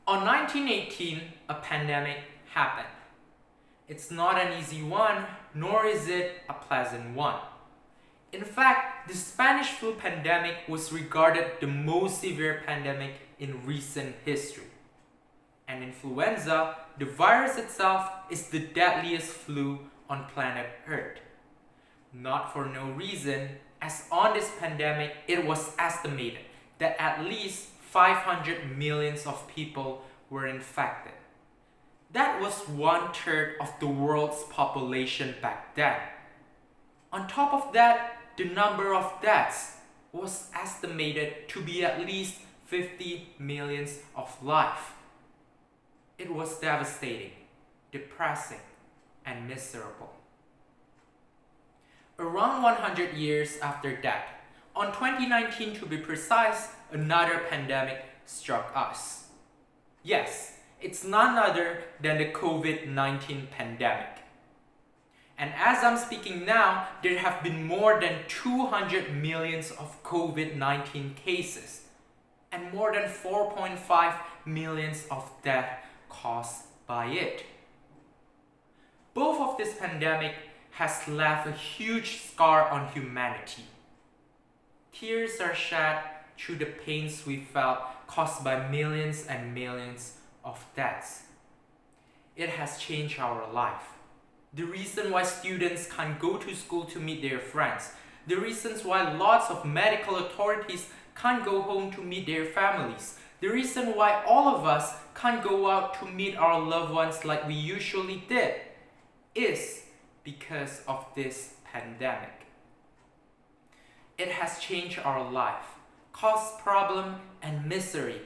On 1918, a pandemic happened. It's not an easy one, nor is it a pleasant one. In fact, the Spanish flu pandemic was regarded the most severe pandemic in recent history. And influenza, the virus itself, is the deadliest flu on planet Earth. Not for no reason, as on this pandemic, it was estimated that at least 500 million of people were infected. That was 1/3 of the world's population back then. On top of that, the number of deaths was estimated to be at least 50 million of lives. It was devastating, depressing, and miserable. Around 100 years after that, on 2019 to be precise, another pandemic struck us. Yes, it's none other than the COVID-19 pandemic. And as I'm speaking now, there have been more than 200 million of COVID-19 cases and more than 4.5 million of deaths caused by it. Both of this pandemic has left a huge scar on humanity. Tears are shed through the pains we felt caused by millions and millions of deaths. It has changed our life. The reason why students can't go to school to meet their friends. The reasons why lots of medical authorities can't go home to meet their families. The reason why all of us can't go out to meet our loved ones like we usually did is because of this pandemic. It has changed our life, caused problem and misery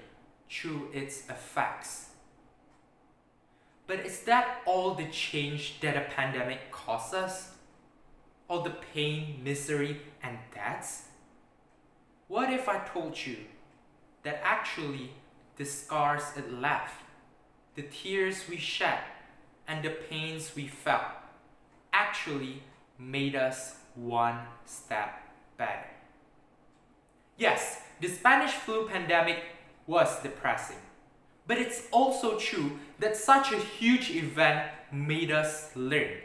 through its effects. But is that all the change that a pandemic caused us? All the pain, misery, and deaths? What if I told you that actually the scars it left, the tears we shed, and the pains we felt actually made us one step better? Yes, the Spanish flu pandemic was depressing, but it's also true that such a huge event made us learn.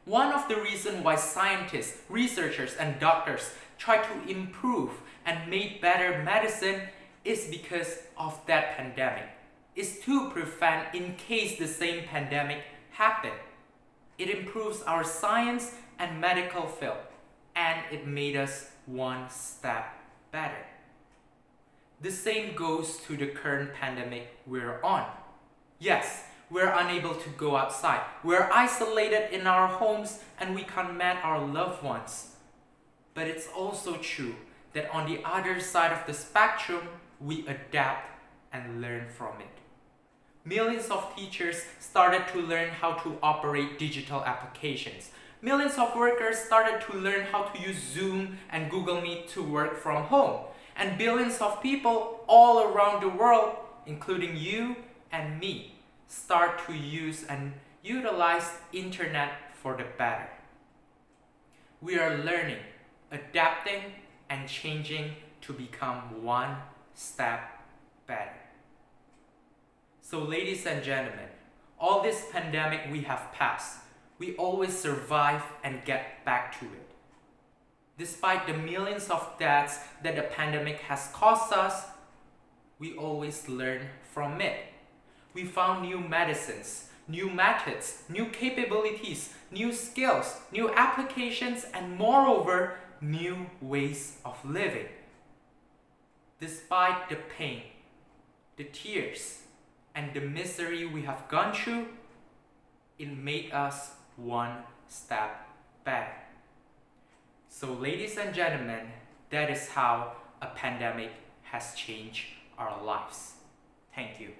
One of the reasons why scientists, researchers, and doctors try to improve and make better medicine is because of that pandemic. It's to prevent in case the same pandemic happen. It improves our science and medical field, and it made us one step better. The same goes to the current pandemic we're on. Yes, we're unable to go outside. We're isolated in our homes and we can't meet our loved ones. But it's also true that on the other side of the spectrum, we adapt and learn from it. Millions of teachers started to learn how to operate digital applications. Millions of workers started to learn how to use Zoom and Google Meet to work from home. And billions of people all around the world, including you and me, start to use and utilize internet for the better. We are learning, adapting, and changing to become one step better. So ladies and gentlemen, all this pandemic we have passed, we always survive and get back to it. Despite the millions of deaths that the pandemic has caused us, we always learn from it. We found new medicines, new methods, new capabilities, new skills, new applications, and moreover, new ways of living. Despite the pain, the tears, and the misery we have gone through, it made us one step better. So ladies and gentlemen, that is how a pandemic has changed our lives. Thank you.